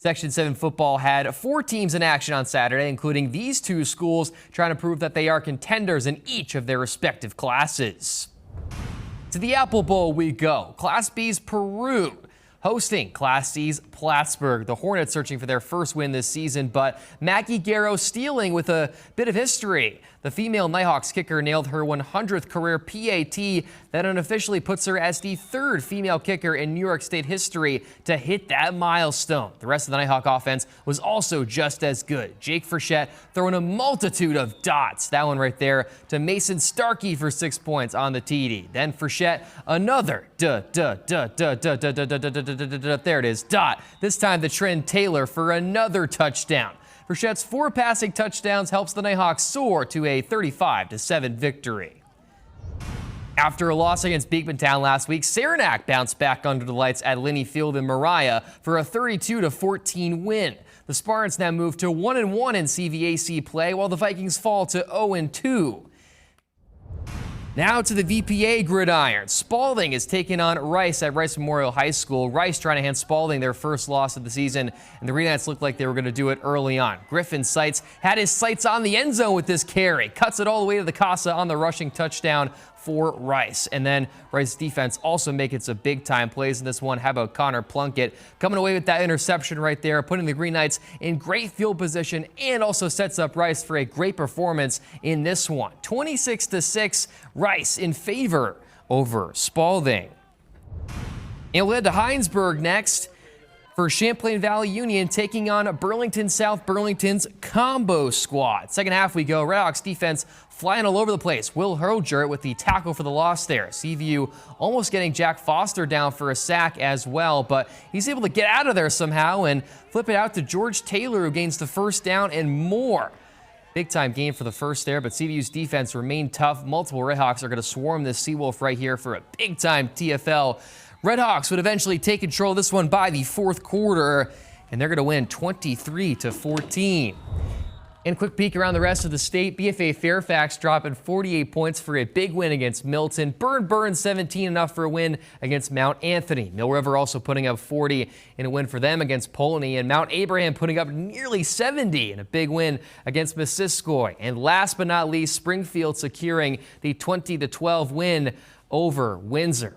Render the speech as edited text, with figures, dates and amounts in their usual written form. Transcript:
Section 7 football had 4 teams in action on Saturday, including these 2 schools trying to prove that they are contenders in each of their respective classes. To the Apple Bowl we go. Class B's Peru hosting Class C's Plattsburgh. The Hornets searching for their first win this season, but Maggie Garrow stealing with a bit of history. The female Nighthawks kicker nailed her 100th career PAT. That unofficially puts her as the 3rd female kicker in New York State history to hit that milestone. The rest of the Nighthawk offense was also just as good. Jake Frechette throwing a multitude of dots. That one right there to Mason Starkey for 6 points on the TD. Then Frechette another there it is, dot. This time to Trent Taylor for another touchdown. Frechette's 4 passing touchdowns helps the Nighthawks soar to a 35-7 victory. After a loss against Beekmantown last week, Saranac bounced back under the lights at Linney Field in Mariah for a 32-14 win. The Spartans now move to 1-1 in CVAC play, while the Vikings fall to 0-2. Now to the VPA gridiron. Spalding is taking on Rice at Rice Memorial High School. Rice trying to hand Spalding their first loss of the season, and the Green Knights looked like they were going to do it early on. Griffin Seitz had his sights on the end zone with this carry. Cuts it all the way to the Casa on the rushing touchdown for Rice. And then Rice defense also making some big-time plays in this one. How about Connor Plunkett coming away with that interception right there, putting the Green Knights in great field position, and also sets up Rice for a great performance in this one. 26-6, Rice in favor over Spalding. And we'll head to Hinesburg next for Champlain Valley Union taking on Burlington South Burlington's combo squad. Second half we go. Redhawks defense flying all over the place. Will Hurlger with the tackle for the loss there. CVU almost getting Jack Foster down for a sack as well, but he's able to get out of there somehow and flip it out to George Taylor, who gains the first down and more. Big time game for the first there, but CVU's defense remained tough. Multiple Redhawks are going to swarm this Seawolf right here for a big time TFL. Redhawks would eventually take control of this one by the 4th quarter, and they're going to win 23-14. And a quick peek around the rest of the state. BFA Fairfax dropping 48 points for a big win against Milton. Burn 17, enough for a win against Mount Anthony. Mill River also putting up 40 in a win for them against Polney. And Mount Abraham putting up nearly 70 in a big win against Missisquoi. And last but not least, Springfield securing the 20-12 win over Windsor.